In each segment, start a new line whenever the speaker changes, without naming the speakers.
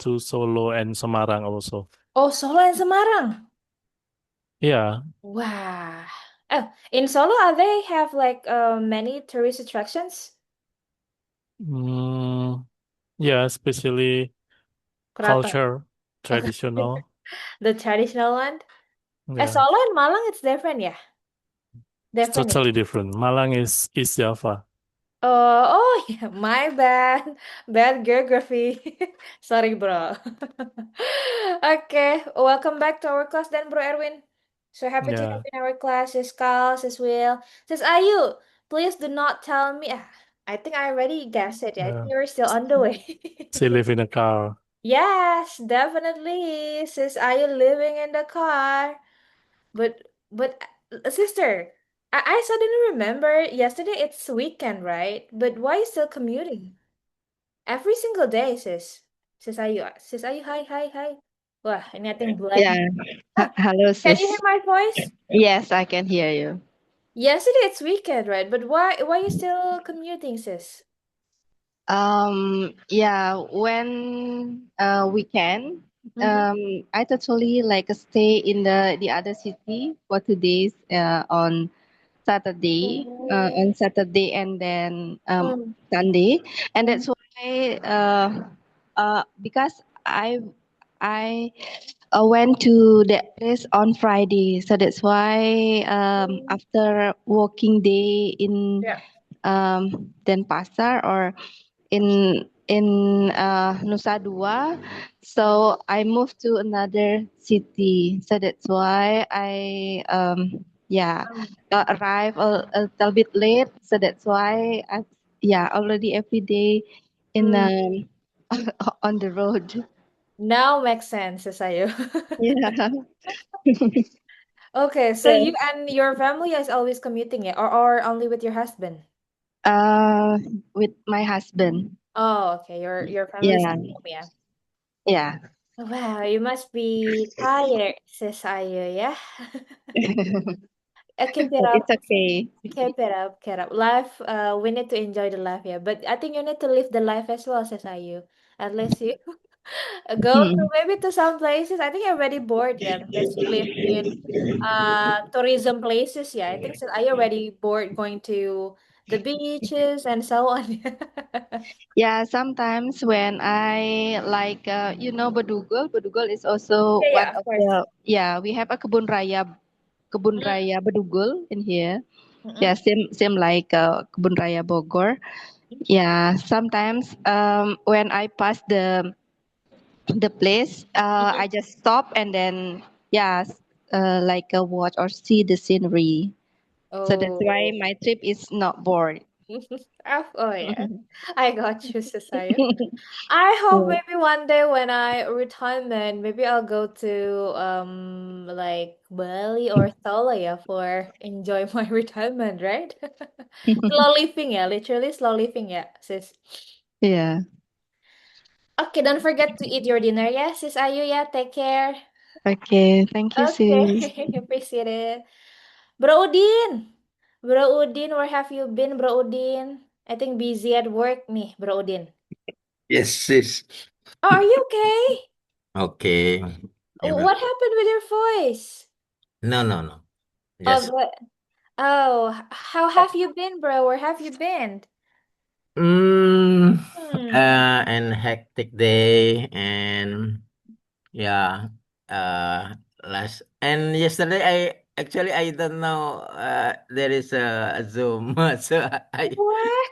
to Solo and Semarang also.
Oh, Solo and Semarang.
Yeah.
Wow. Oh, in Solo, are they have like many tourist attractions?
Mm, yeah, especially
Keraton.
culture,
Okay.
traditional.
The traditional one.
Yeah.
Solo and Malang, it's different, yeah.
It's
Different, yeah.
totally different. Malang is East Java.
Oh, yeah, my bad. Bad geography. Sorry, bro. Okay, welcome back to our class then, bro Erwin. So happy to have
Yeah.
you in our class, Sis Carl, Sis Will. Sis Ayu, please do not tell me. I think I already guessed it. Yeah, I think
Yeah.
you're still on the way.
She live in a car.
Yes, definitely. Sis Ayu living in the car. But sister, I suddenly remember yesterday it's weekend, right? But why you still commuting? Every single day, sis. Sis Ayu, hi, hi, hi. Wah, ini I think black.
Yeah.
Ah,
Hello,
can you
sis.
hear my voice?
Yes, I can hear you.
Yesterday it's weekend, right? But why you still commuting, sis?
Yeah, when we can,
Mm-hmm.
I totally like stay in the other city for 2 days
Oh.
on Saturday and then
Mm.
Sunday, and
Mm.
that's why because I went to that place on Friday, so that's why after working day in
Yeah.
Denpasar or in Nusa Dua.
Mm.
So I moved to another city. So that's why I yeah
Mm.
arrive a little bit late. So that's why I yeah already every day in
Mm.
on the road.
Now makes sense, sis Ayu.
Yeah.
Okay, so you
So,
and your family is always commuting, yeah, or only with your husband?
uh, with my husband.
Oh, okay. Your family is
Yeah.
home, yeah.
Yeah.
Wow, you must be tired, sis Ayu, yeah. Keep it
It's
up,
okay.
keep it up, keep it up. Life, we need to enjoy the life, yeah. But I think you need to live the life as well, sis Ayu. At least you go to maybe to some places. I think you're already bored, yeah, because you live in tourism places, yeah. I think sis Ayu already bored going to the beaches and so on.
Yeah, sometimes when I like, Bedugul. Bedugul is also
Yeah,
one
yeah, of
of
course.
the, yeah, we have a Kebun Raya Bedugul in here.
Mm-mm.
Yeah, same like Kebun Raya Bogor. Yeah, sometimes when I pass the place,
Mm-mm.
I just stop and then, yeah, like watch or see the scenery. So that's why
Oh.
my trip is not bored.
Oh yeah, I got you, Susayo. I hope maybe one day when I retirement, maybe I'll go to like Bali or Solo, yeah, for enjoy my retirement, right? Slow living, yeah, literally slow living, yeah, sis.
Yeah.
Okay, don't forget to eat your dinner, yeah, sis Ayu, yeah, take care.
Okay. Thank you, sis.
Okay, appreciate it. Bro Udin, Bro Udin, where have you been, Bro Udin? I think busy at work nih, Bro Udin.
Yes, sis.
Oh, are you okay?
Okay.
What
Everything.
happened with your voice?
No, no, no.
Oh,
Just
but oh, how have you been, bro? Where have you been?
mm,
Hmm.
and hectic day and yeah, last and yesterday I don't know there is a Zoom so I
What?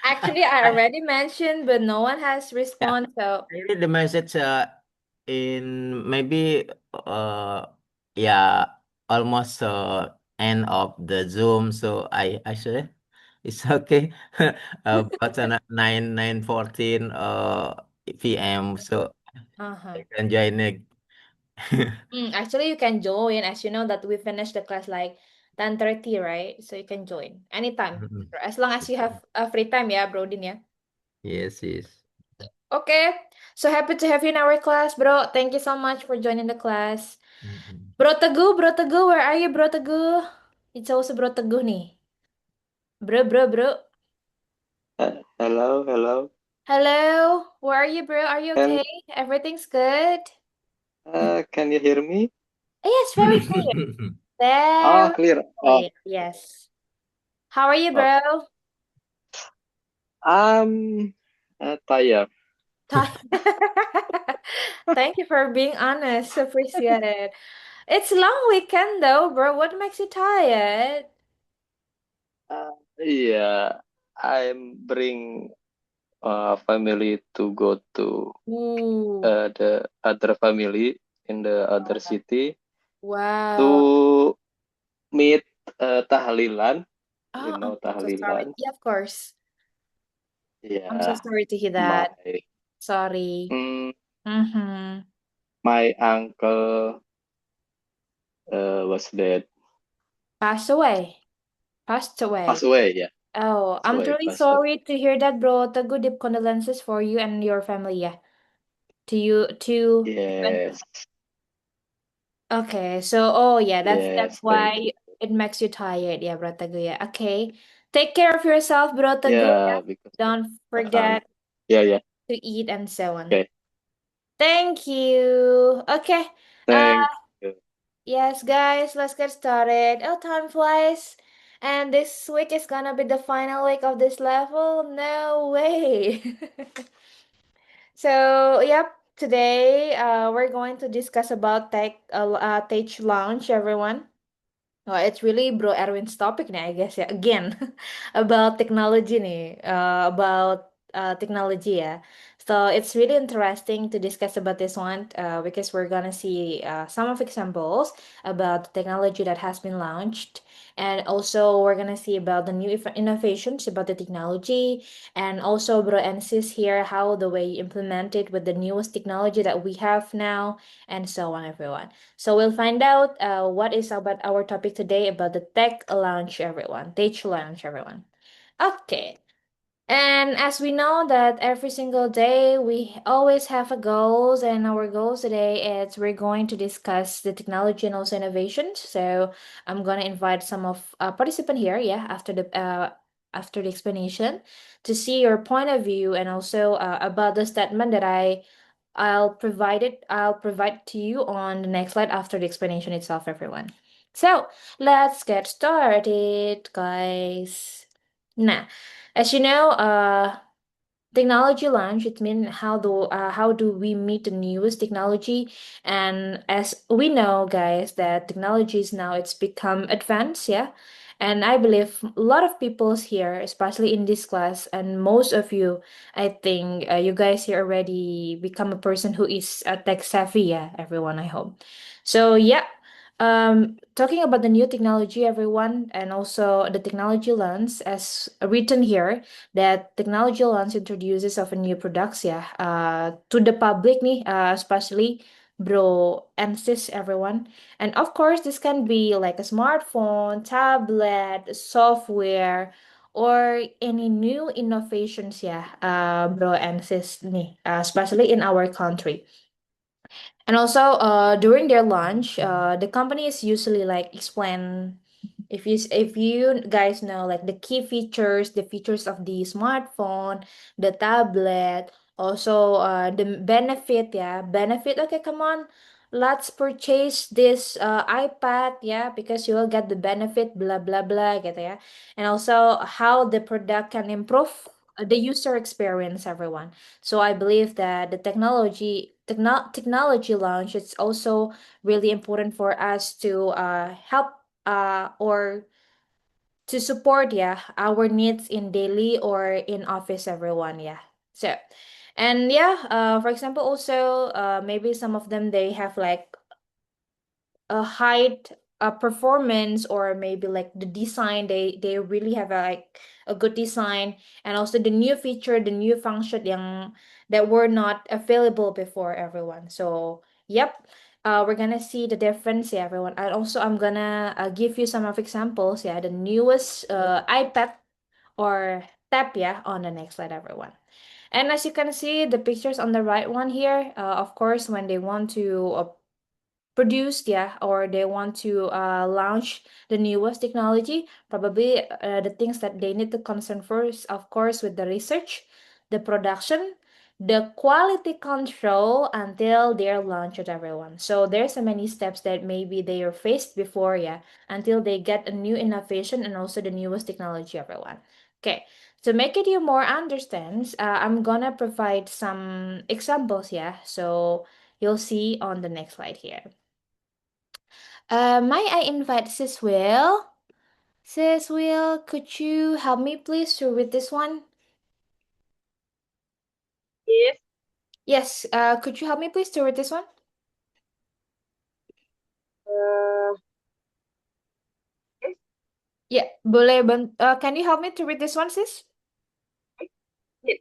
Actually, I
I
already mentioned, but no one has
yeah,
responded. So,
I read the message in maybe yeah almost end of the Zoom so I said it's okay about 9:14 p.m. so
uh-huh.
I can join it.
Actually, you can join. As you know that we finished the class like 10:30, right? So you can join anytime.
Mhm.
As long as you have a free time, yeah, Brodin, yeah.
Yes, yes.
Okay. So happy to have you in our class, bro. Thank you so much for joining the class.
Mhm.
Bro Teguh, where are you, Bro Teguh? It's also Bro Teguh nih. Bro.
Hello, hello.
Hello, where are you, bro? Are you
Can
okay? Everything's good?
can you hear me?
Yes, very clear. Very
Clear.
clear. Yes. How are you,
Oh,
bro?
I'm tired.
Thank you for being honest. Appreciate it. It's long weekend though, bro. What makes you tired?
Yeah, I'm bring family to go to
Ooh,
the other family in the other city
wow.
to meet tahlilan. You
Oh,
know
I'm so sorry.
tahlilan?
Yeah, of course. I'm so
Yeah,
sorry to hear
my
that. Sorry.
mm,
Mm-hmm.
my uncle was dead,
Passed away. Passed away.
passed away. Yeah,
Oh,
passed
I'm
away,
truly
passed away.
sorry to hear that, bro. Teguh, deep condolences for you and your family, yeah. To you, to
Yes,
okay. So, oh yeah, that's
yes. Thank you.
why it makes you tired, yeah, Bro Teguh, yeah. Okay. Take care of yourself, Bro Teguh, yeah.
Yeah, because
Don't
uh,
forget
yeah, yeah.
to eat and so on.
Okay.
Thank you. Okay.
Thank you.
Yes, guys, let's get started. Oh, time flies. And this week is gonna be the final week of this level? No way. So, yep, today we're going to discuss about tech launch, everyone. Oh, it's really Bro Erwin's topic nih, I guess ya. Again, about technology nih, about technology ya. So it's really interesting to discuss about this one because we're gonna see some of examples about the technology that has been launched, and also we're gonna see about the new innovations about the technology, and also Bro Ensis here how the way implemented with the newest technology that we have now, and so on, everyone. So we'll find out what is about our topic today about the tech launch, everyone. Tech launch, everyone. Okay. And as we know that every single day we always have a goals, and our goals today is we're going to discuss the technology and also innovations. So I'm gonna invite some of participant here, yeah, after the explanation, to see your point of view and also about the statement that I'll provide to you on the next slide after the explanation itself, everyone. So let's get started, guys. Now, as you know, technology launch, it means how do we meet the newest technology, and as we know, guys, that technologies now it's become advanced, yeah. And I believe a lot of people's here, especially in this class, and most of you, I think you guys here already become a person who is tech savvy, yeah, everyone, I hope. So yeah, talking about the new technology, everyone, and also the technology lens as written here, that technology launch introduces of a new products, yeah, to the public nih, especially Bro and sis, everyone. And of course, this can be like a smartphone, tablet, software, or any new innovations, yeah, Bro and sis nih, especially in our country. And also, during their launch, the company is usually like explain if you guys know like the key features, the features of the smartphone, the tablet, also the benefit, yeah, benefit. Okay, come on, let's purchase this iPad, yeah, because you will get the benefit, blah blah blah, gitu ya. And also how the product can improve the user experience, everyone. So I believe that the technology launch is also really important for us to help or to support, yeah, our needs in daily or in office, everyone, yeah. So and yeah, for example, also maybe some of them they have like a height, a performance, or maybe like the design, they really have like a good design, and also the new feature, the new function that were not available before, everyone. So yep, we're gonna see the difference, yeah, everyone. And also I'm gonna give you some of examples, yeah, the newest iPad or tab, yeah, on the next slide, everyone. And as you can see the pictures on the right one here, of course when they want to produced, yeah, or they want to launch the newest technology, probably the things that they need to concern first, of course, with the research, the production, the quality control until their launch with everyone. So there's so many steps that maybe they are faced before, yeah, until they get a new innovation and also the newest technology, everyone. Okay, to make it you more understands, I'm gonna provide some examples, yeah. So you'll see on the next slide here. May I invite Sis Will? Sis Will, could you help me please to read this one?
Yes.
Yes, could you help me please to read this one?
Yes.
Yeah, boleh can you help me to read this one, sis?
Yes.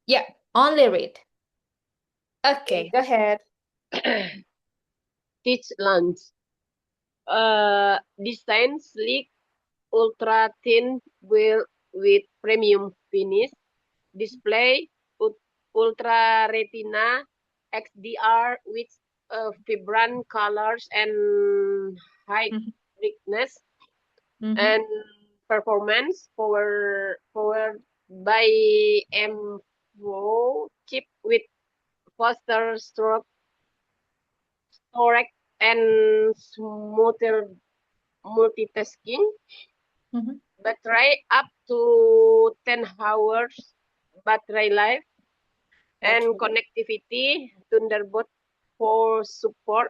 Yeah, only read. Okay, go ahead.
Teach lunch. Design sleek, ultra thin wheel with premium finish. Display ultra retina XDR with vibrant colors and high
Mhm,
brightness
mhm,
and performance powered by M4 chip with faster stroke storage and smoother multitasking.
mhm.
Battery up to 10 hours battery life
That's
and
right.
connectivity Thunderbolt for support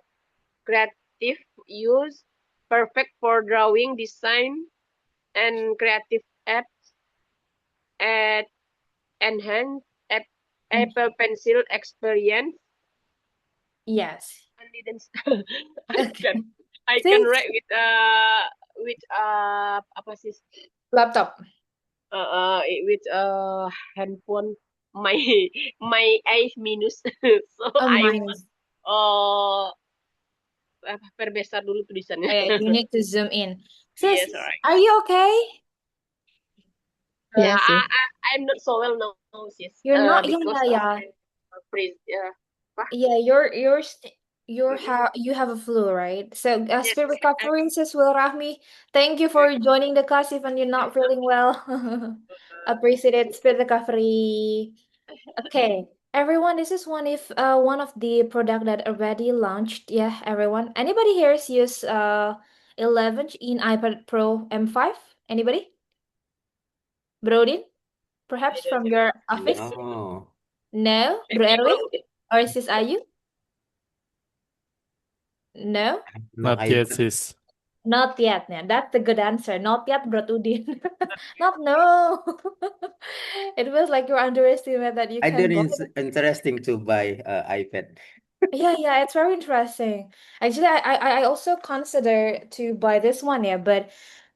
creative use, perfect for drawing, design, and creative apps at enhance
Mm,
Apple Pencil experience.
yes.
And didn't
Okay.
I can
Sis,
write with apa sih
laptop.
with handphone my my I minus so
Oh,
I
minus.
perbesar dulu tulisannya.
You need to zoom in. Sis,
Yes, alright.
are you okay?
Yes, sis.
I'm not so well now, sis.
You're not, yeah,
Because
yeah,
I praise apa?
yeah. You have a flu, right? So,
Yes,
speed recovery, sis Will Rahmi. Thank you for joining the class even you're not feeling well. Appreciate it, speed recovery. Okay, everyone, this is one of the product that already launched. Yeah, everyone. Anybody here has used 11 in iPad Pro M5? Anybody? Brodin,
I
perhaps
don't
from
know.
your office?
No,
No,
Thank
Bro
you, bro.
Erwin or Sis Ayu? No,
no
Not yet,
iPad.
sis.
not yet. Yeah, that's the good answer. Not yet, Bro Udin. Not no. It feels like you underestimate that you
I
can
don't
buy.
interesting to buy iPad.
Yeah, it's very interesting. Actually, I also consider to buy this one, yeah, but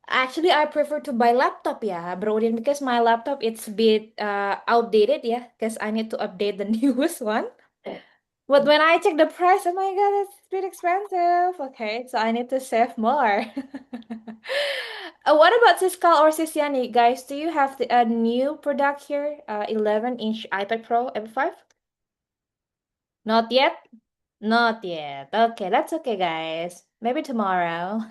actually I prefer to buy laptop, yeah, Brodin, because my laptop it's a bit outdated, yeah, because I need to update the newest one. But when I check the price, oh my God, it's a bit expensive. Okay, so I need to save more. What about Siskal or Sisyani, guys? Do you have a new product here? 11-inch iPad Pro M5? Not yet? Not yet. Okay, that's okay, guys. Maybe tomorrow.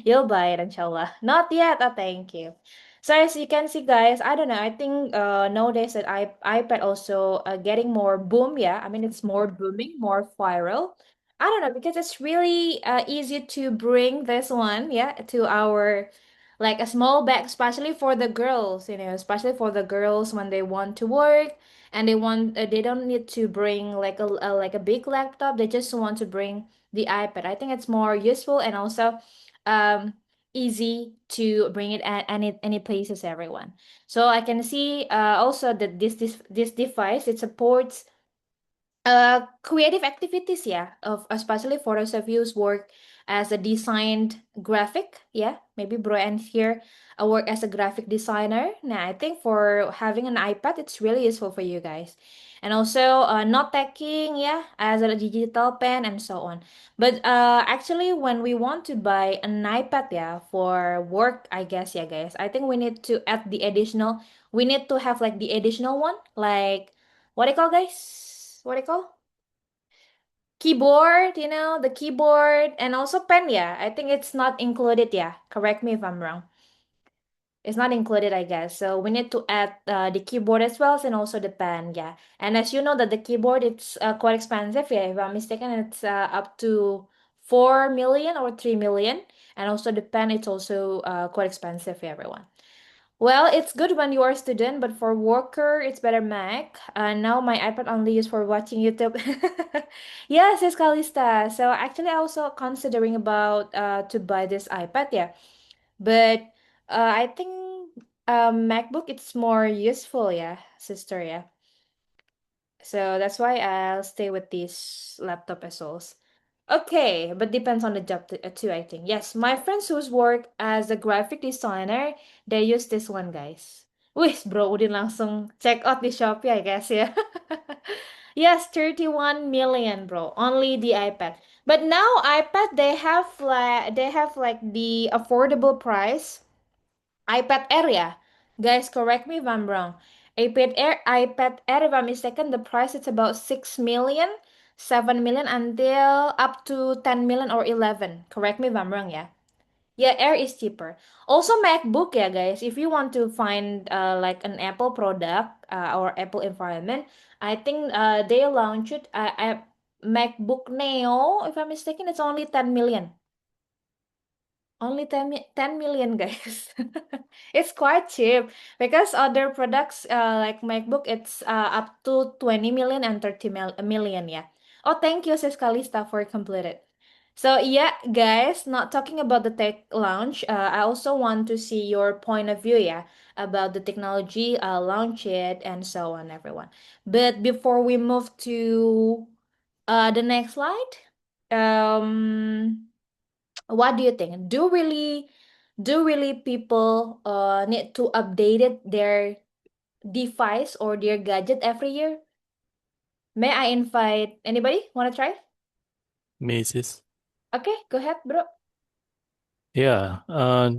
You'll buy it, inshallah. Not yet. Oh, thank you. So as you can see, guys, I don't know. I think nowadays that iPad also getting more boom. Yeah, I mean it's more booming, more viral. I don't know because it's really easy to bring this one, yeah, to our like a small bag, especially for the girls. Especially for the girls when they want to work and they don't need to bring like a big laptop. They just want to bring the iPad. I think it's more useful and also um easy to bring it at any places, everyone. So I can see also that this device it supports creative activities, yeah, of especially for those of you who's work as a designed graphic, yeah, maybe Brian here work as a graphic designer. Now I think for having an iPad it's really useful for you guys, and also note taking, yeah, as a digital pen and so on. But actually when we want to buy an iPad, yeah, for work, I guess, yeah, guys, I think we need to add the additional, we need to have like the additional one, like what do you call, guys? What do you call? Keyboard, the keyboard and also pen, yeah. I think it's not included, yeah. Correct me if I'm wrong. It's not included, I guess. So we need to add the keyboard as well and also the pen, yeah. And as you know that the keyboard it's quite expensive, yeah. If I'm mistaken, it's up to 4 million or 3 million, and also the pen it's also quite expensive, yeah, everyone. Well, it's good when you are a student, but for worker, it's better Mac. Now my iPad only used for watching YouTube. Yes, it's Kalista. So actually, I also considering about to buy this iPad, yeah. But I think MacBook it's more useful, yeah, sister, yeah. So that's why I'll stay with this laptop as well. Okay, but depends on the job too, I think. Yes, my friends who's work as a graphic designer, they use this one, guys. Wih, bro, udah langsung check out di Shopee, I guess, ya. Yes, 31 million, bro. Only the iPad. But now iPad they have like the affordable price. iPad Air, yeah. Guys, correct me if I'm wrong. iPad Air, if I'm mistaken, the price is about 6 million, 7 million until up to 10 million or 11. Correct me if I'm wrong, yeah. Yeah, Air is cheaper. Also MacBook, yeah, guys. If you want to find like an Apple product or Apple environment, I think they launched it MacBook Neo, if I'm mistaken, it's only 10 million. Only 10 million, guys. It's quite cheap because other products like MacBook, it's up to 20 million and 30 million, yeah. Oh, thank you, Sis Kalista, for completed. So yeah, guys, not talking about the tech launch, I also want to see your point of view, yeah, about the technology launch it and so on, everyone. But before we move to the next slide, um what do you think? Do really people need to update their device or their gadget every year? May I invite anybody? Want to try?
Macy's.
Okay, go ahead, bro.
Yeah.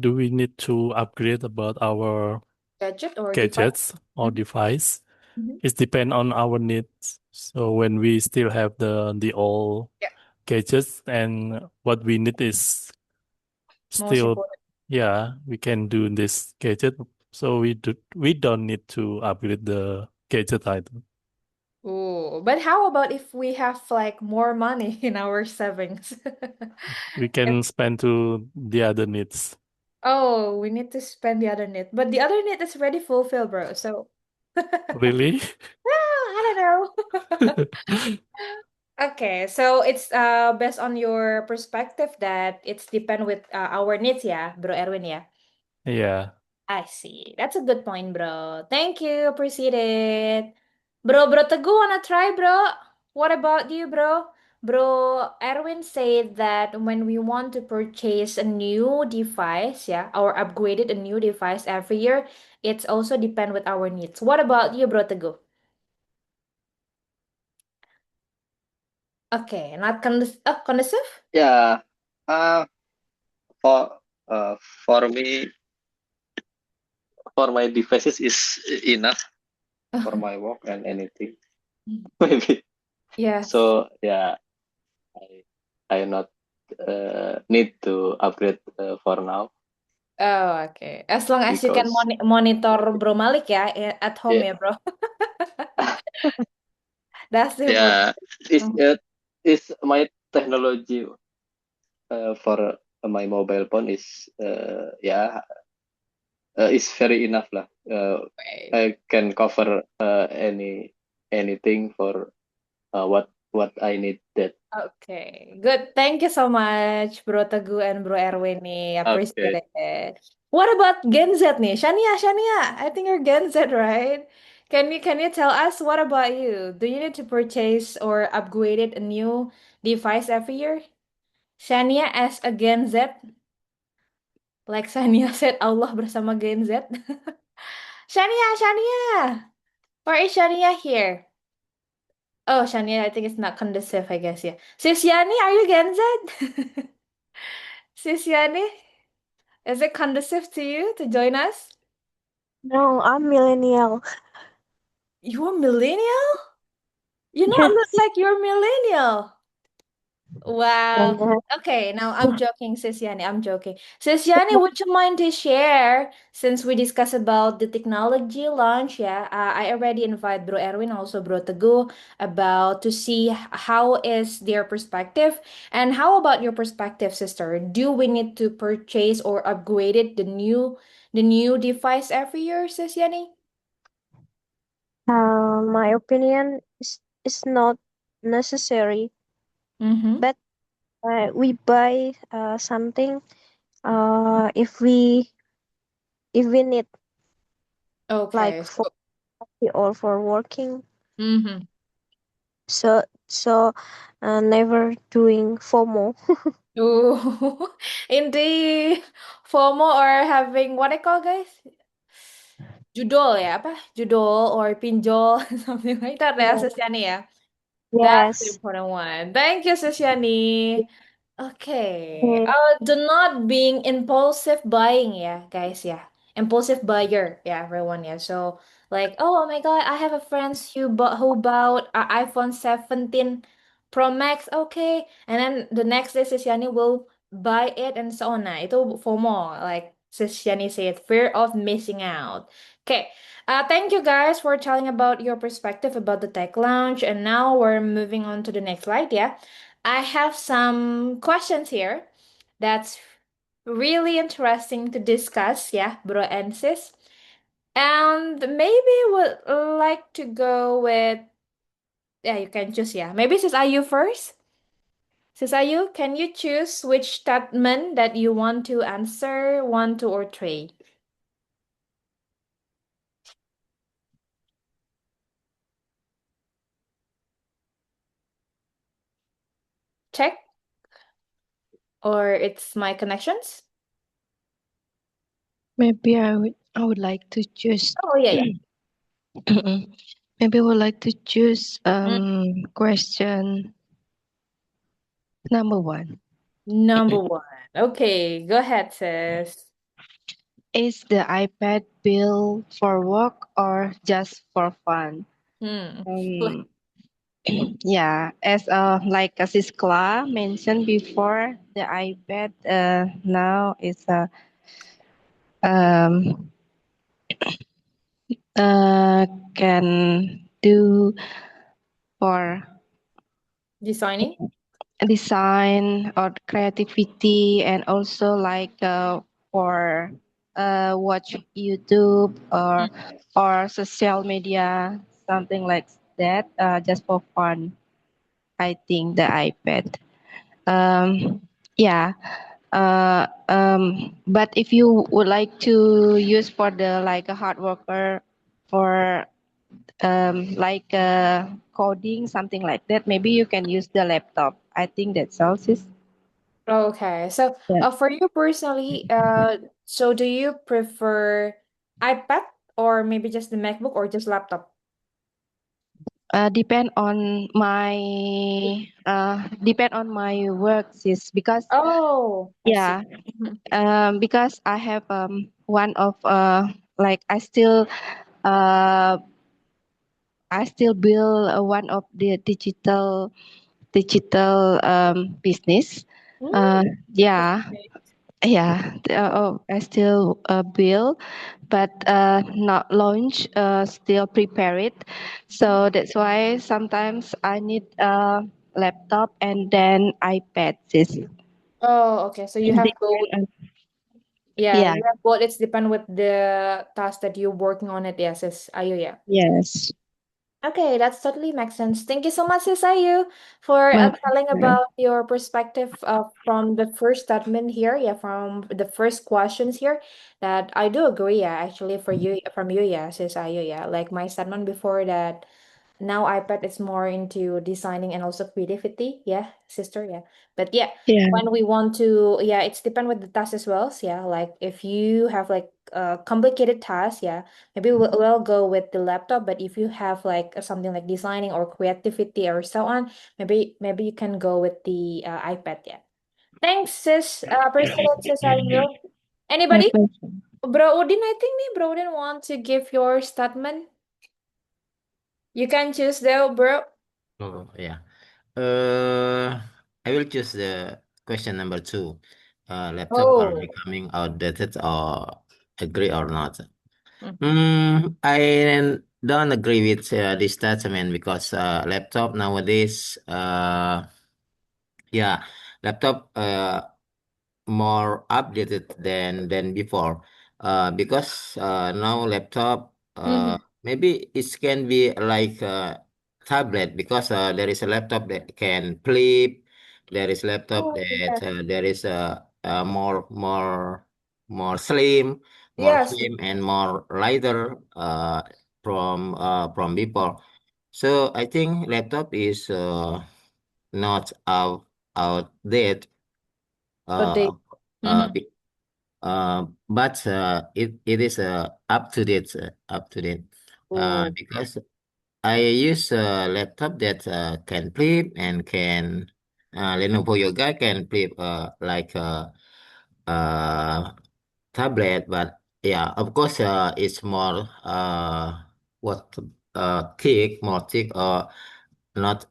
Do we need to upgrade about our
Gadget or device?
gadgets or
Mhm.
device?
Mhm.
It depends on our needs. So when we still have the old
Yeah,
gadgets and what we need is
most
still,
important.
yeah, we can do this gadget. So we don't need to upgrade the gadget item.
Oh, but how about if we have like more money in our savings?
We
If,
can spend to the other needs.
oh, we need to spend the other need, but the other need is already fulfilled, bro. So,
Really?
I don't know. Okay, so it's based on your perspective that it's depend with our needs, yeah, Bro Erwin, yeah.
Yeah.
I see. That's a good point, bro. Thank you. Appreciate it. Bro Teguh wanna try, bro? What about you, bro? Bro Erwin said that when we want to purchase a new device, yeah, or upgraded a new device every year, it's also depend with our needs. What about you, Bro Teguh? Okay, not conducive?
Yeah. Uh, for for me, for my devices is enough for my work and anything. Maybe.
Yes.
So yeah, I not need to upgrade for now
Oh, okay. As long as you can
because
monitor Bro Malik ya at home
yeah,
ya, bro. That's the important.
yeah, it's
Mhm.
it's my technology for my mobile phone is yeah is very enough lah.
Okay.
I can cover anything for what I need that.
Okay, good. Thank you so much, Bro Teguh and Bro Erwin nih. Appreciate
Okay.
it. What about Gen Z nih? Shania, I think you're Gen Z, right? Can you tell us what about you? Do you need to purchase or upgrade a new device every year? Shania as a Gen Z, like Shania said, Allah bersama Gen Z. Shania, where is Shania here? Oh, Shania, I think it's not conducive, I guess, yeah. Sis Yani, are you Gen Z? Sis Yani, is it conducive to you to join us?
No, I'm millennial.
You are millennial? You not look
Yes.
like you're millennial. Wow. Okay, now I'm joking, Sis Yani. I'm joking. Sis Yani, would you mind to share, since we discussed about the technology launch, yeah, I already invite Bro Erwin, also Bro Teguh, about to see how is their perspective. And how about your perspective, sister? Do we need to purchase or upgrade it, the new device every year, Sis Yani?
My opinion is not necessary,
Mm-hmm.
but we buy something if we need, like
Okay.
for or for working.
Mm-hmm.
So never doing FOMO.
Ooh, in the FOMO or having what I call guys? Judol ya apa? Judol or pinjol something like that ya,
Yeah.
Sis Yani ya. That's the
Yes.
important one. Thank you, Sis Yani. Okay.
Mm,
Do not being impulsive buying, yeah, guys, yeah. Impulsive buyer, yeah, everyone, yeah. So like, oh my God, I have a friend who bought a iPhone 17 Pro Max, okay. And then the next day Sis Yani will buy it and so on. Nah, itu FOMO, like Sis Yani said, fear of missing out. Okay. Thank you guys for telling about your perspective about the tech lounge. And now we're moving on to the next slide, yeah. I have some questions here that's really interesting to discuss, yeah, bro and sis. And maybe would like to go with, yeah, you can choose, yeah. Maybe sis Ayu first. Sis Ayu, can you choose which statement that you want to answer, one, two, or three? Check. Or it's my connections?
Maybe I would like to choose.
Oh, yeah, yeah.
Maybe I would like to choose
Mm.
question number 1.
Number one. Okay, go ahead, sis.
Is the iPad built for work or just for fun?
Hmm.
Um, yeah, as like Sis Kla mentioned before, the iPad now is um, can do for
Designing?
design or creativity, and also like for watch YouTube or social media, something like that, just for fun. I think the iPad. Um, yeah. But if you would like to use for the like a hard worker for like coding, something like that, maybe you can use the laptop. I think that's all, sis.
Okay. So,
Yeah.
for you personally, so do you prefer iPad or maybe just the MacBook or just laptop?
Depend on my work, sis, because
Oh, I see.
yeah,
Mhm.
because I have one of like uh I still build one of the digital business.
Mm, that's
Yeah,
great.
yeah. I still build, but not launch. Still prepare it. So that's why sometimes I need a laptop and then iPad. Sis.
Oh, okay. So you have
Depend
both.
on-
Yeah,
Yeah.
you have both. It's depend with the task that you're working on it. Yes, yes. Ayu, yeah.
Yes.
Okay, that's totally makes sense. Thank you so much, Ayu, for
My
telling
pleasure.
about your perspective from the first statement here. Yeah, from the first questions here. That I do agree. Yeah, actually, for you, from you, yeah, Ayu, yeah. Like my statement before that now iPad is more into designing and also creativity. Yeah, sister. Yeah. But yeah,
Yeah.
when we want to, yeah, it's depend with the task as well. So, yeah, like if you have like a complicated task, yeah, maybe we'll go with the laptop. But if you have like something like designing or creativity or so on, maybe you can go with the iPad. Yeah. Thanks, sis. Appreciate sis Ayu.
My
Anybody?
pleasure.
Bro Udin, I think me, Bro Udin want to give your statement. You can choose though, bro.
Oh, yeah. Uh, I will choose the question number 2. Laptop are
Oh.
becoming outdated or agree or not?
Mm.
I don't agree with this statement because laptop nowadays, yeah, laptop more updated than before. Because now laptop
Mhm.
maybe it can be like a tablet because there is a laptop that can flip. There is laptop
Oh,
that
yeah.
there is a more slim,
Yes.
and more lighter from before. So I think laptop is not outdated.
But they.
Uh, uh,
Mhm.
be- but it is up to date,
Oh.
because I use a laptop that can flip and can Lenovo Yoga can flip like uh tablet, but yeah, of course, it's more what thick, more thick, or not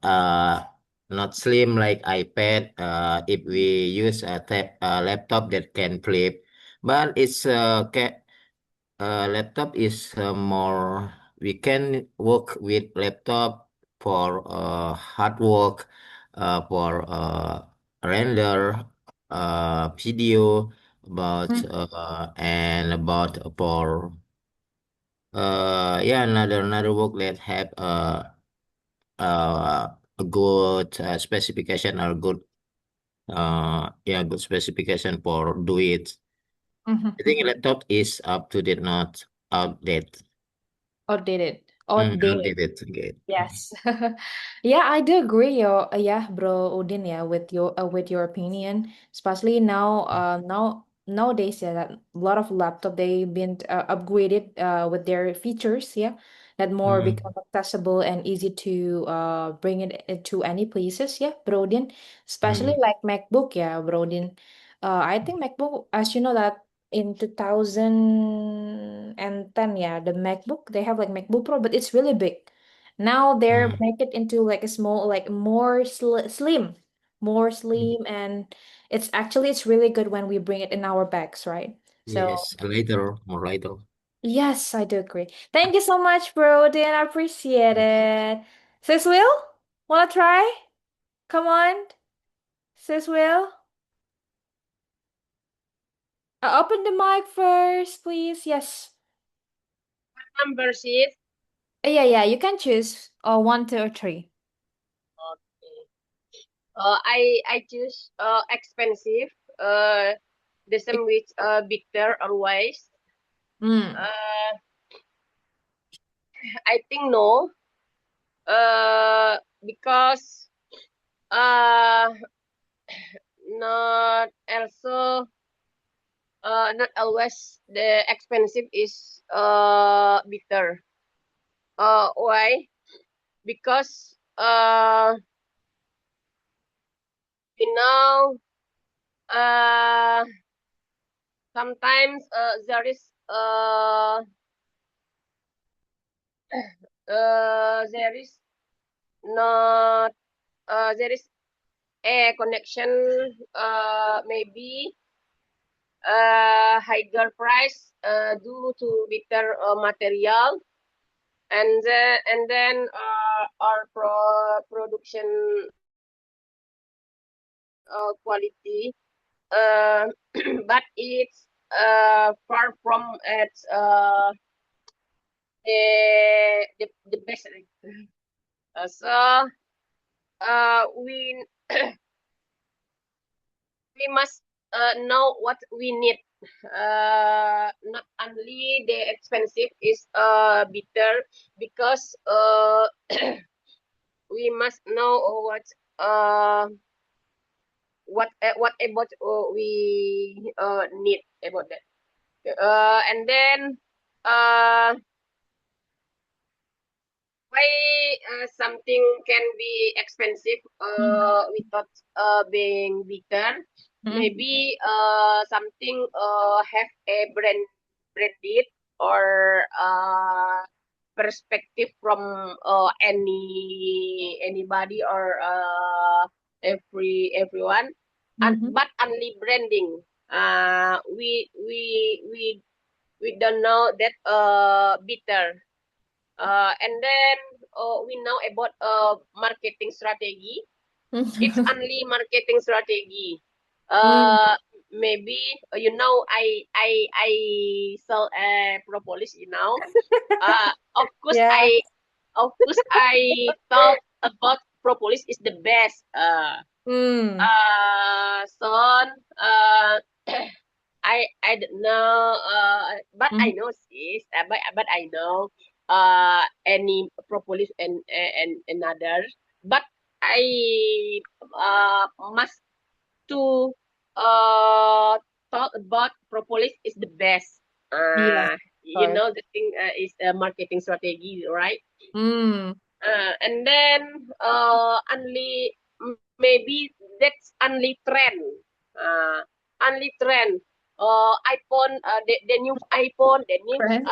not slim like iPad. If we use a laptop that can flip, but it's laptop is more. We can work with laptop for hard work, for render video about
Mm.
and about for yeah, another work that have a good specification or good yeah, good specification for do it.
Mhm.
I think
Mhm.
laptop is up to date, not outdated.
Outdated. Outdated.
Outdated. Okay.
Yes. Yeah, I do agree, yeah, bro Odin, yeah, with your opinion, especially now, nowadays, yeah, that a lot of laptop they've been upgraded with their features, yeah, that more become
Mm,
accessible and easy to bring it into any places, yeah, bro Odin, especially
mm,
like MacBook, yeah, bro Odin. I think MacBook, as you know that in 2010, yeah, the MacBook they have like MacBook Pro, but it's really big. Now they're
mm.
make it into like a small, like more slim, more
Mm.
slim, and it's really good when we bring it in our bags, right? So
Yes, later, more later.
yes, I do agree. Thank you so much, bro. Dan, I appreciate it. Sis Will, wanna try? Come on, Sis Will. Open the mic first, please. Yes.
Number six.
Yeah, yeah. You can choose. One, two, or three.
Okay. I choose expensive. The same with bitter or wise.
Mm.
Uh, I think no. Because uh not also not always the expensive is bitter. Why? Because you know uh sometimes there is there is not there is a connection, maybe higher price due to bitter material, and then our production quality, uh, but it's far from its the best. So we must know what we need. Not only the expensive is bitter, because we must know uh what about we need about that. And then uh why something can be expensive without being bitter.
Mm.
Maybe something have a branded or perspective from anybody or everyone,
Mhm.
but only branding. We don't know that bitter. And then we know about marketing strategy. It's only marketing strategy.
Mm.
Uh, Maybe I sell propolis. Of course
Yeah.
I thought about propolis is the best.
Mm.
Son, I don't know, but I
Mhm.
know sis, but I know any propolis and another, but I must to talk about propolis is the best.
Yeah, of course.
The thing is a marketing strategy, right?
Mm.
And then maybe that's only trend. Only trend. iPhone, the new iPhone,
Friends.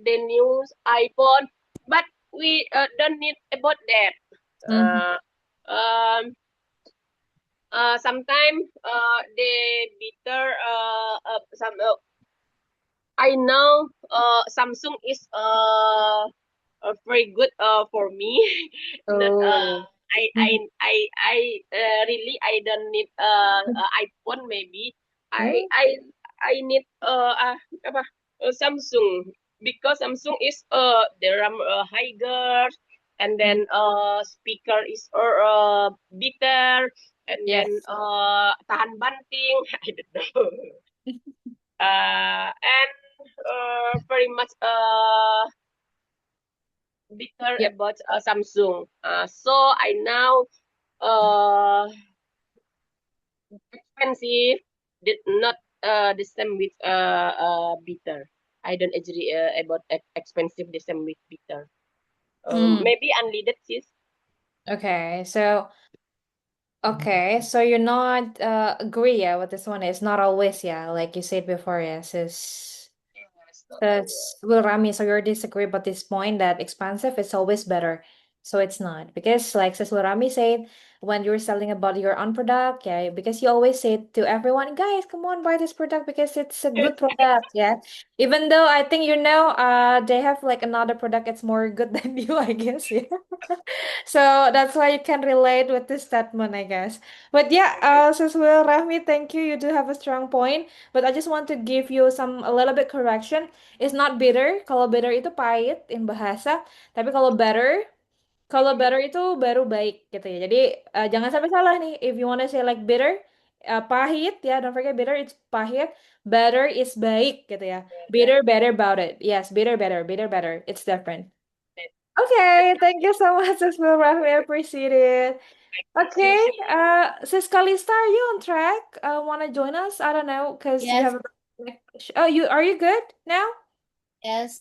the new iPhone, but we don't need about that.
Mhm.
Uh, um, Sometimes the bitter I know Samsung is very good for me. Not
Oh. Mhm.
really I don't need iPhone maybe. I
Mm.
I I need apa Samsung because Samsung is the RAM higher, and
Mm.
then speaker is better, and then
Yes.
tahan banting. I don't know. And very much bitter
Yep.
about Samsung. So I now uh, expensive, did not the same with bitter. I don't agree about expensive the same with bitter.
Mm.
Maybe only that is.
Okay. So you're not agree, yeah, with this one. It's not always, yeah, like you said before, yes, is
Yes, not always.
that's well, Rami, so you disagree about this point that expensive is always better. So it's not because, like Sis Rami said, when you're selling about your own product, yeah, because you always say to everyone, guys, come on, buy this product because it's a good product, yeah. Even though I think they have like another product that's more good than you, I guess, yeah. So that's why you can relate with this statement, I guess. But yeah, Sis Will Rahmi, thank you. You do have a strong point. But I just want to give you a little bit correction. It's not bitter. Kalau bitter itu pahit in bahasa. Tapi kalau better itu baru baik gitu ya. Jadi jangan sampai salah nih. If you wanna say like bitter, pahit ya. Don't forget bitter it's pahit. Better is baik gitu ya. Bitter, better about it. Yes, bitter, better, bitter, better. It's different. Okay, thank you so much, Sis Will Rahmi. I appreciate it. Okay, Sis Kalista, are you on track? Wanna join us? I don't know, because you
Yes,
have oh, are you good now?
yes.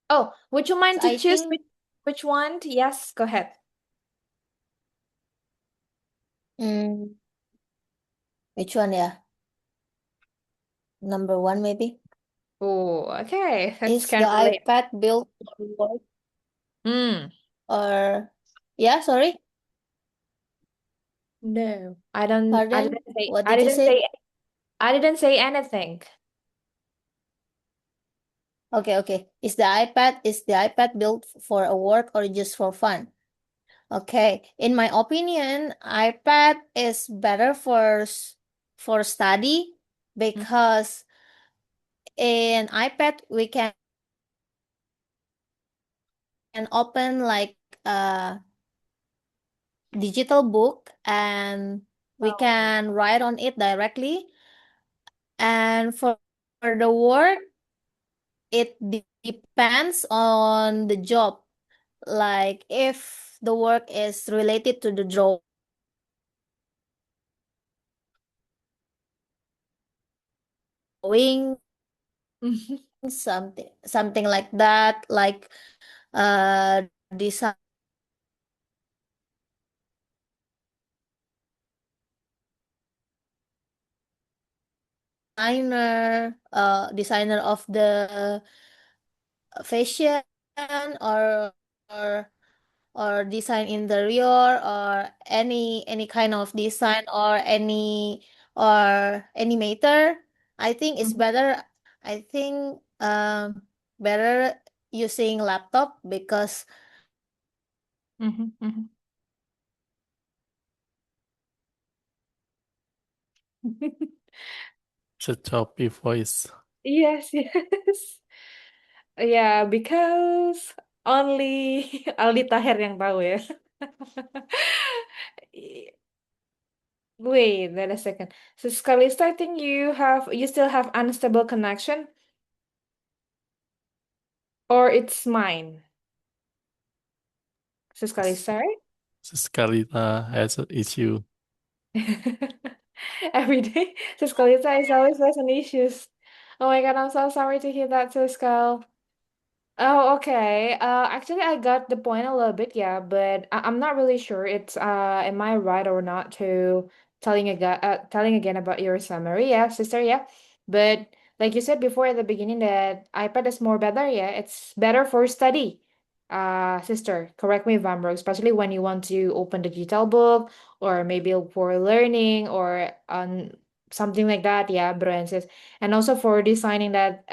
Oh, would you mind to
I
choose
think
which one? Yes, go ahead.
mm, which one, yeah? Number one, maybe.
Oh, okay. That's
Is the
kind of late.
iPad built for work
Hmm.
or yeah, sorry.
No,
Pardon? What did you say?
I didn't say anything.
Okay, okay. Is the iPad built for a work or just for fun? Okay. In my opinion, iPad is better for study
Mm.
because in iPad we can open like a digital book and we
Oh.
can write on it directly. And for the work, it depends on the job. Like if the work is related to the drawing, something like that, like designer, designer of the fashion or or design interior or any kind of design or any or animator, I think it's
Mhm.
better. I think better using laptop because
Mhm. Mhm.
It's a choppy voice.
Yes, yes. Yeah, because only Aldi Taher yang tahu ya. Wait a second. So Skalista, I think you still have unstable connection, or it's mine. So Skalista, right?
Scarlita has an issue.
Every day. So Skalista is always having issues. Oh my God, I'm so sorry to hear that, Siskal. Oh, okay. Actually, I got the point a little bit, yeah, but I'm not really sure. Am I right or not to telling again about your summary? Yeah, sister, yeah. But like you said before at the beginning that iPad is more better, yeah. It's better for study. Sister, correct me if I'm wrong, especially when you want to open the digital book or maybe for learning or something like that, yeah, bro and sis. And also for designing that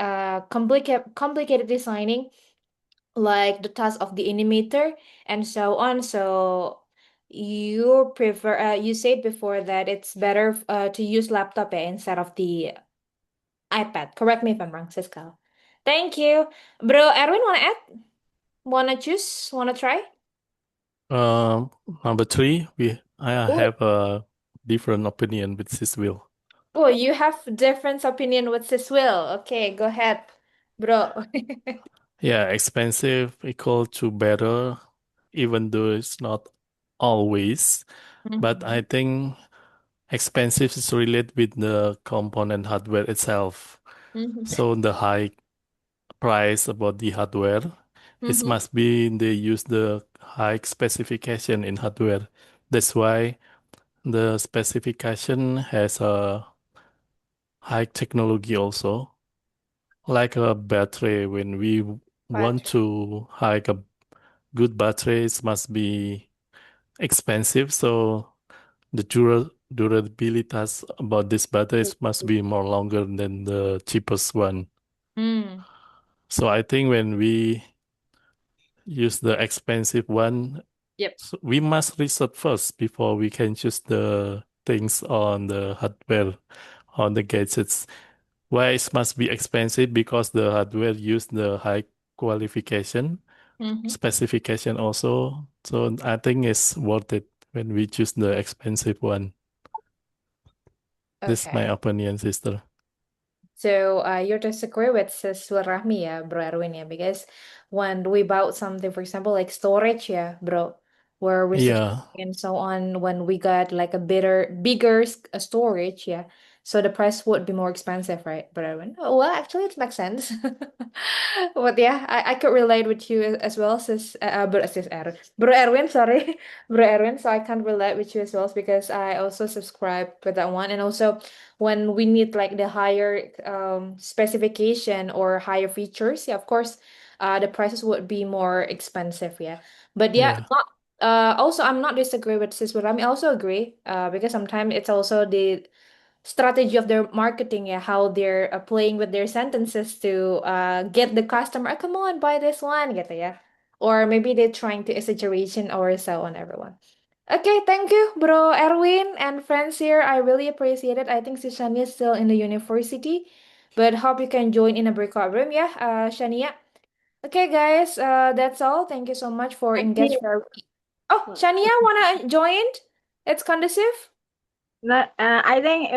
complicated designing like the task of the animator and so on. So you prefer you said before that it's better to use laptop instead of the iPad. Correct me if I'm wrong, Siskal. Thank you. Bro Erwin, wanna add? Wanna choose? Wanna try?
Um, Number three, I
Oh,
have a different opinion with this will.
oh, you have different opinion with Sis Will. Okay, go ahead, bro.
Yeah, expensive equal to better, even though it's not always. But I
Mhm.
think expensive is related with the component hardware itself.
Mhm.
So the high price about the hardware, it
Mhm.
must be they use the high specification in hardware. That's why the specification has a high technology also. Like a battery, when we want
But
to hike a good battery, it must be expensive. So the durability about this batteries must be more longer than the cheapest one.
mm,
So I think when we use the expensive one,
yep.
so we must research first before we can choose the things on the hardware, on the gadgets. Why it must be expensive? Because the hardware use the high qualification
Mhm.
specification also. So I think it's worth it when we choose the expensive one. This is my
Okay.
opinion, sister.
So you disagree with Sis Rahmi ya, Bro Erwin ya, because when we bought something, for example, like storage ya, bro, where we search
Yeah,
and so on, when we got like a bigger storage, yeah, so the price would be more expensive, right, Bro Erwin? Oh, well, actually, it makes sense. But yeah, I could relate with you as well, Bro Erwin, sorry, Bro Erwin. So I can't relate with you as well because I also subscribe with that one, and also when we need like the higher specification or higher features, yeah, of course, the prices would be more expensive, yeah. But yeah,
yeah,
not also I'm not disagree with Sis, but I also agree because sometimes it's also the strategy of their marketing, yeah, how they're playing with their sentences to get the customer, "Ah, come on, buy this one," gitu ya. Or maybe they're trying to exaggeration or so on, everyone. Okay, thank you, Bro Erwin and friends here. I really appreciate it. I think si Shania is still in the university, but hope you can join in a breakout room, yeah, Shania. Okay, guys, that's all. Thank you so much for engaged. Oh, Shania, wanna join? It's conducive.
No, I think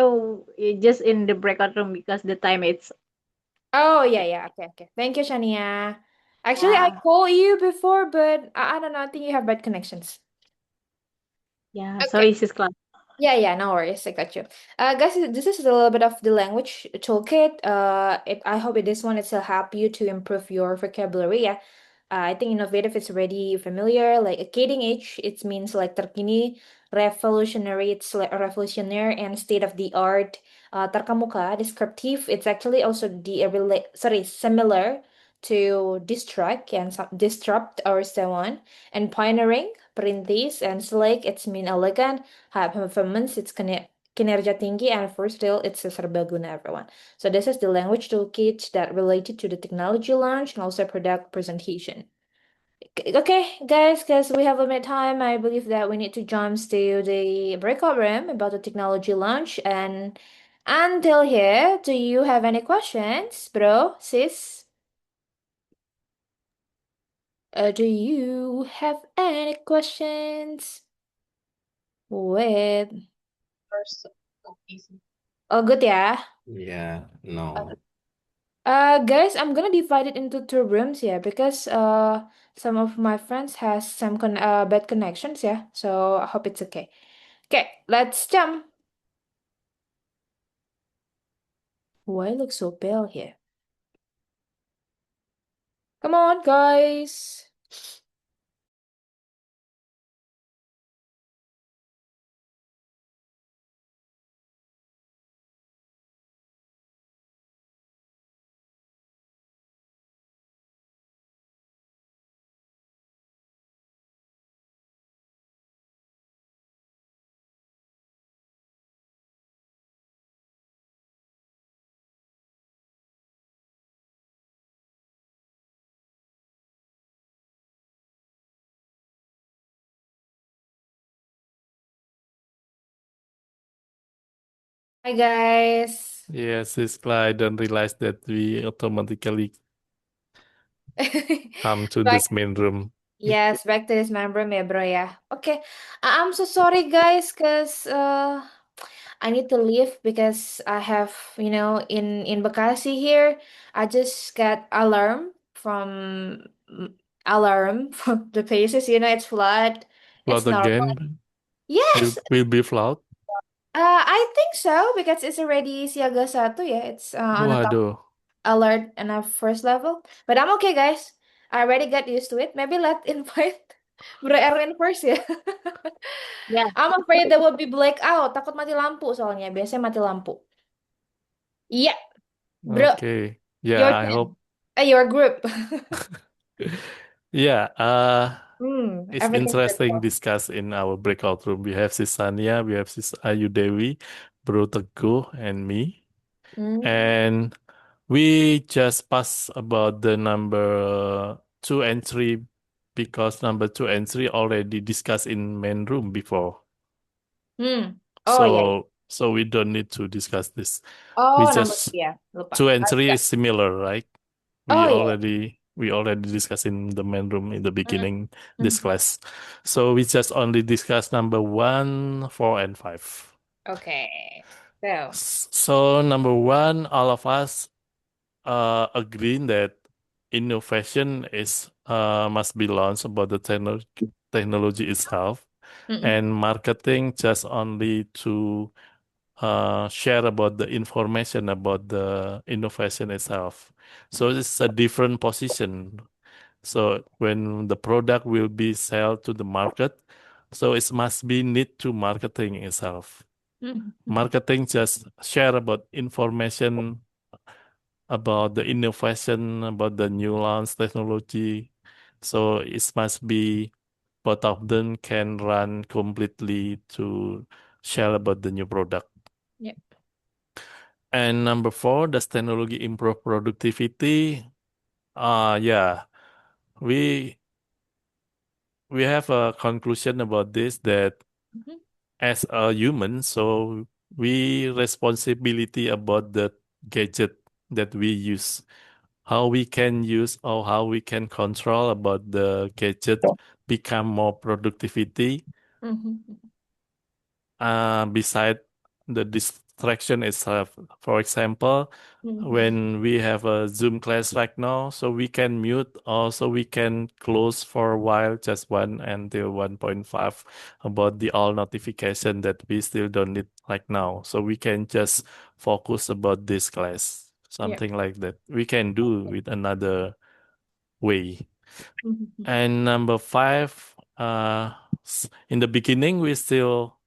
it just in the breakout room because the time it's
Oh, yeah, yeah. Okay, okay. Thank you, Shania. Actually, I
yeah
called you before, but I don't know. I think you have bad connections.
yeah.
Okay.
Sorry, sis class.
Yeah, yeah, no worries. I got you. Guys, this is a little bit of the language toolkit. I hope this one will help you to improve your vocabulary. Yeah. I think innovative is already familiar. Like a cutting edge, it means like terkini, revolutionary, it's like revolutionary and state of the art. Terkemuka, descriptive, it's actually also the similar. to distract and disrupt or so on. And pioneering, perintis, and sleek, it's mean elegant, high performance, it's kinerja tinggi, and versatile, it's serbaguna, everyone. So this is the language toolkit that related to the technology launch and also product presentation. Okay, guys, because we have limited time, I believe that we need to jump to the breakout room about the technology launch. And until here, do you have any questions, bro, sis? Do you have any questions? With
First, easy.
oh, good, yeah.
Yeah, no.
Guys, I'm gonna divide it into two rooms here because some of my friends has some bad connections, yeah. So I hope it's okay. Okay, let's jump. Why I look so pale here? Come on, guys. Hi, guys.
Yes, this I don't realize that we automatically come to
Back,
this main room.
yes, back to this member ya, bro, ya. Okay, I'm so sorry, guys, cause I need to leave because I have, in Bekasi here, I just got alarm from the places, it's flood. It's
Flood
normal.
again
Yes,
will be flood.
I think so because it's already siaga satu, yeah. It's on the top
Waduh.
alert and a first level. But I'm okay, guys. I already got used to it. Maybe let invite Bro Erwin first ya.
Yeah.
I'm afraid there will be blackout. Takut mati lampu soalnya. Biasanya mati lampu. Iya, bro.
Okay. Yeah,
Your
I
turn.
hope.
Your group.
Yeah, it's
Everything's
interesting
virtual.
discuss in our breakout room. We have Sis Sania, we have Sis Ayu Dewi, Bro Teguh, and me.
Mm.
And we just pass about the number 2 and 3 because number 2 and 3 already discussed in main room before.
Oh ya.
So we don't need to discuss this.
Oh,
We
number
just
3 ya. Lupa.
2 and
Oh,
3
yeah.
is similar, right?
Oh, yeah.
We already discussed in the main room in the beginning this
Mhm.
class. So we just only discuss number 1, 4, and 5.
Okay. So.
So number 1, all of us agreeing that innovation is must be launched about the technology itself,
Mm-mm.
and marketing just only to share about the information about the innovation itself. So it's a different position. So when the product will be sold to the market, so it must be need to marketing itself.
Mhm.
Marketing just share about information about the innovation, about the new launch technology. So it must be both of them can run completely to share about the new product.
Yep.
And number 4, does technology improve productivity? Yeah, we have a conclusion about this that
Mhm.
as a human, so we responsibility about the gadget that we use, how we can use or how we can control about the gadget become more productivity
Mhm.
beside the distraction itself. For example,
Mhm.
when we have a Zoom class right now, so we can mute or so we can close for a while, just 1 until 1.5 about the all notification that we still don't need right now. So we can just focus about this class,
Yep.
something like that. We can do with another way.
Mhm.
And number 5, in the beginning, we still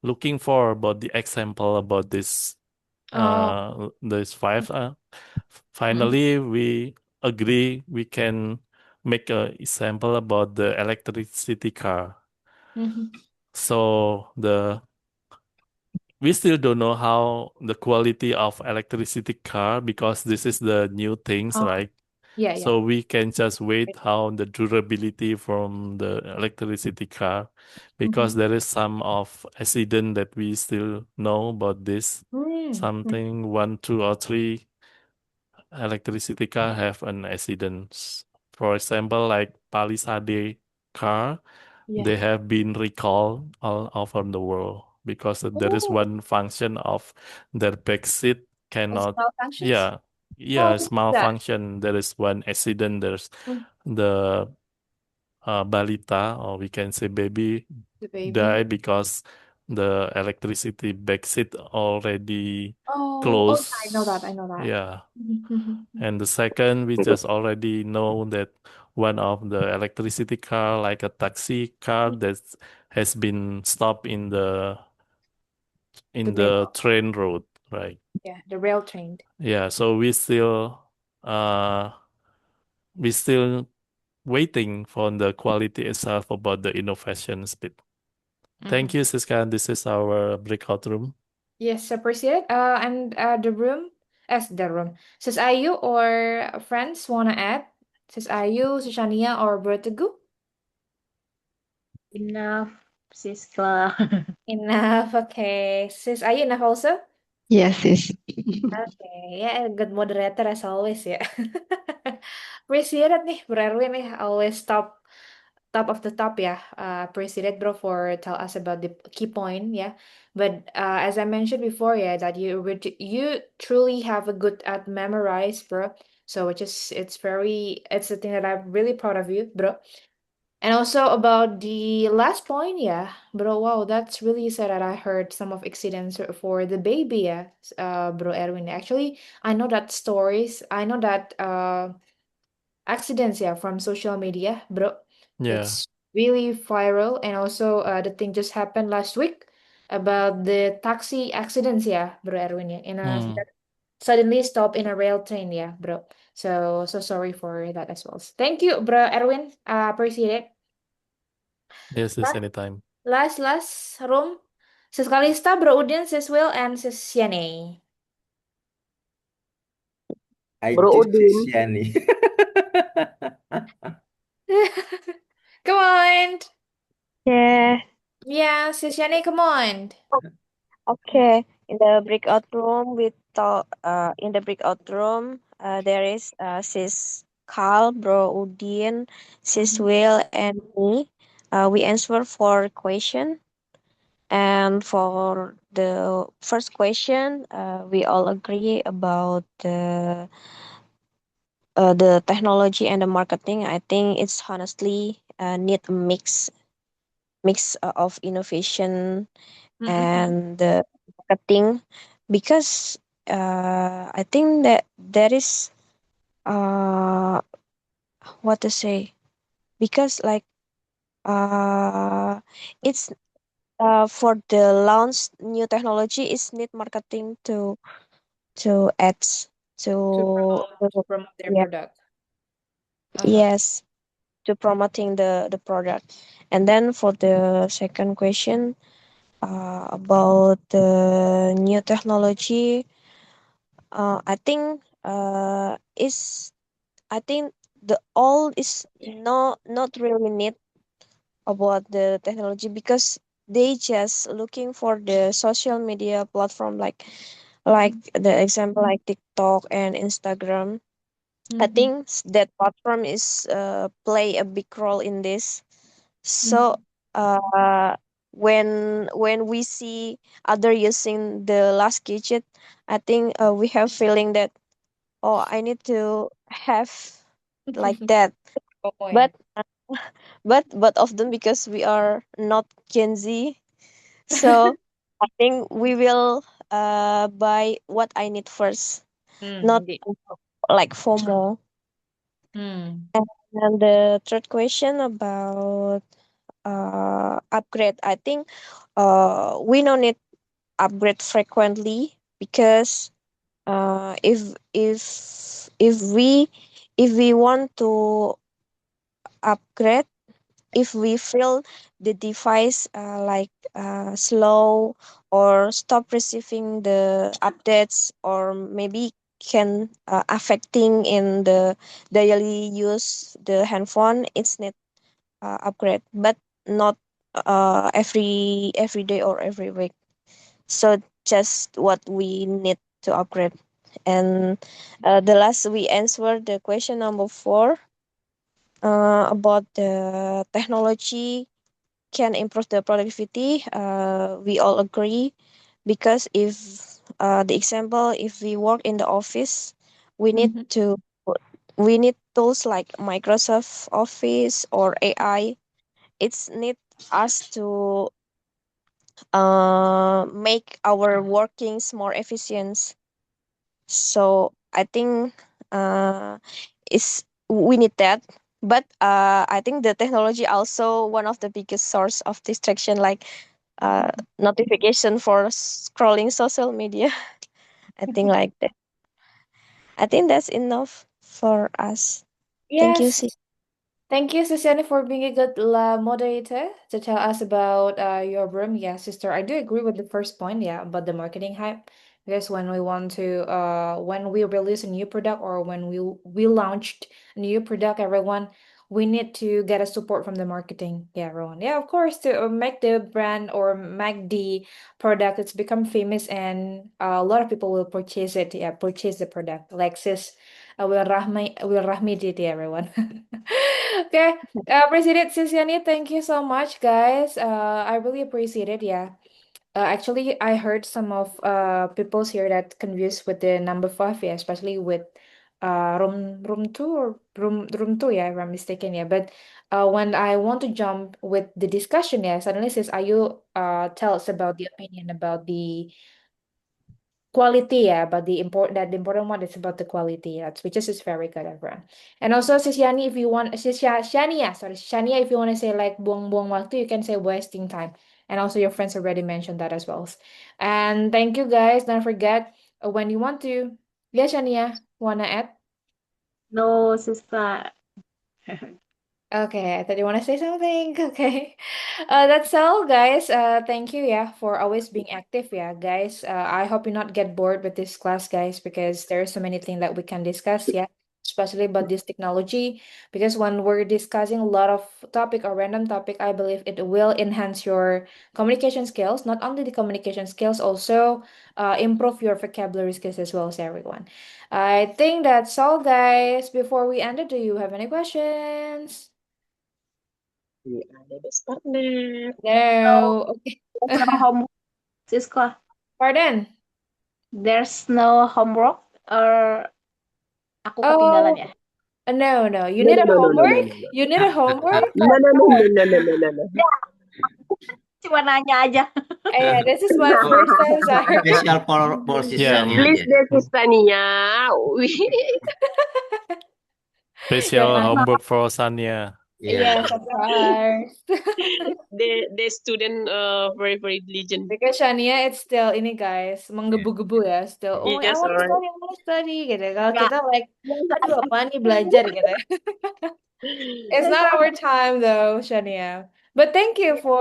looking for about the example about this
Oh.
this 5.
Mhm.
Finally, we agree we can make an example about the electricity car. So we still don't know how the quality of electricity car because this is the new things,
Oh,
right?
yeah.
So we can just wait how the durability from the electricity car because there is some of accident that we still know about this. Something 1, 2, or 3 electricity car have an accidents. For example, like Palisade car,
Yeah.
they have been recalled all over the world because there is
Oh,
one function of their back seat
it's
cannot,
malfunctions.
yeah,
Oh,
it's
this is that.
malfunction. There is one accident. There's
Mm,
the balita, or we can say baby,
the baby.
die because the electricity back seat already
Oh, I know that.
closed.
I know that.
Yeah. And the second, we just already know that one of the electricity car, like a taxi car, that has been stopped in
The
the train road, right?
yeah, the rail train.
Yeah. So uh we still waiting for the quality itself about the innovation speed. Thank you, Siska. This is our breakout room.
Yes, appreciate it. And the room, as the room. Sis Ayu or friends wanna add? Sis Ayu, Sushania, or Bro Teguh?
Enough, Siska.
Enough. Okay. Sis Ayu, enough also?
Yes, yes.
Okay, yeah, good moderator as always ya. Appreciate it nih, Bro Erwin nih, always top of the top ya. Appreciate it, bro, for tell us about the key point ya. But as I mentioned before, yeah, that you truly have a good at memorize, bro. So it's a thing that I'm really proud of you, bro. And also about the last point, yeah, bro. Wow, that's really sad that I heard some of accidents for the baby, yeah, bro Erwin. Actually, I know that stories. I know that accidents, yeah, from social media, bro.
Yeah.
It's really viral, and also the thing just happened last week about the taxi accidents, yeah, bro Erwin, yeah, that suddenly stop in a rail train, yeah, bro. So sorry for that as well. Thank you, bro Erwin. Appreciate it.
Yes, anytime.
Last room. Sis Kalista, Bro Udin, Sis Will, and Sis Yani.
I
Bro
choose
Udin.
Yani.
Come on.
Yeah.
Yeah, Sis Yani, come on.
Okay. In the breakout room, there is sis Carl, Bro Udin, sis Will, and me. We answer for question. And for the first question, we all agree about the technology and the marketing. I think it's honestly need a mix of innovation and the marketing, because I think that there is uh what to say, because like uh it's for the launch new technology is need marketing to ads
To promote their
yeah,
product.
yes, to promoting the product. And then for the second question, about the new technology, I think I think the all is not really need about the technology, because they just looking for the social media platform, like the example like TikTok and Instagram. I think that platform is play a big role in this. So when we see other using the last gadget, I think we have feeling that, oh, I need to have like that. But
Point.
but often, because we are not Gen Z, so I think we will buy what I need first, not
Indeed.
like FOMO.
Hmm.
And the third question about upgrade, I think we don't need upgrade frequently, because if we if we want to upgrade, if we feel the device slow or stop receiving the updates, or maybe can affecting in the daily use the handphone, it's need upgrade, but not every day or every week. So just what we need to upgrade. And the last we answer the question number 4 about the technology can improve the productivity. We all agree, because if the example, if we work in the office, we need
Mhm.
to we need tools like Microsoft Office or AI. It's need us to make our workings more efficient. So I think is we need that. But I think the technology also one of the biggest source of distraction, like uh, notification for scrolling social media. I think like that. I think that's enough for us. Thank you.
Yes. Thank you, Susiani, for being a good moderator to tell us about your room. Yeah, sister, I do agree with the first point, yeah, about the marketing hype. Because when we want to, when we release a new product or when we launched a new product, everyone, we need to get a support from the marketing. Yeah, everyone. Yeah, of course, to make the brand or make the product it's become famous and a lot of people will purchase it. Yeah, purchase the product. Like sis, Will Rahmi did, yeah, everyone. Okay, President Sisiani, thank you so much, guys. I really appreciate it. Yeah. Actually, I heard some of people's here that confused with the number five. Yeah, especially with room two or room two. Yeah, if I'm mistaken. Yeah, but when I want to jump with the discussion, yeah, suddenly says, "Are you tell us about the opinion about the quality, yeah, but the important one is about the quality. That's which is very good, everyone. And also, Shani, if you want, Shania, sorry, Shania, if you want to say like buang-buang waktu, you can say wasting time. And also, your friends already mentioned that as well. And thank you, guys. Don't forget when you want to. Yeah, Shania, wanna add?
No, sister.
Okay, I thought you want to say something. Okay. That's all, guys. Thank you, yeah, for always being active, yeah, guys. I hope you not get bored with this class, guys, because there are so many things that we can discuss, yeah, especially about this technology. Because when we're discussing a lot of topic or random topic, I believe it will enhance your communication skills. Not only the communication skills, also improve your vocabulary skills as well as everyone. I think that's all, guys. Before we end it, do you have any questions?
We are the best partner.
No. Okay.
There's no homework, Siska.
Pardon?
There's no homework, or aku ketinggalan
Oh,
ya?
no. You
No,
need
no,
a
no, no, no, no,
homework?
no, no.
You need a homework?
No, no, no, no, no, no, no, no, no.
Cuma nanya aja.
Yeah, this is my first time, sorry.
Spesial for
Yeah,
sisanya
Please,
aja.
the Sistania. We
special
Yeah.
homework for Sanya.
Yes, of course.
the student very very diligent.
Because Shania, it's still ini guys, menggebu-gebu ya, still, oh I
Yes,
want to
alright.
study, I want to study, gitu. Kalau
Ya,
kita like, aduh apa nih belajar, gitu. It's not our time though, Shania. But thank you for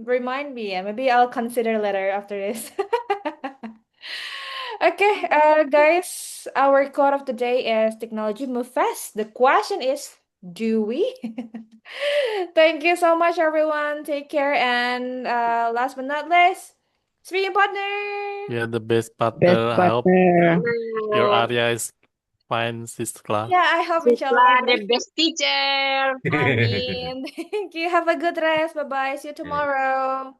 remind me. Yeah, maybe I'll consider later after this. Okay, guys, our quote of the day is technology move fast. The question is, do we? Thank you so much, everyone. Take care. And last but not least, speaking partner.
Yeah, the best
Best
partner. I hope
partner.
your
No,
area is fine, Sister.
Yeah, I hope inshallah
Sisla,
my
the
brother.
best teacher.
Amin. Thank you. Have a good rest. Bye bye. See you tomorrow.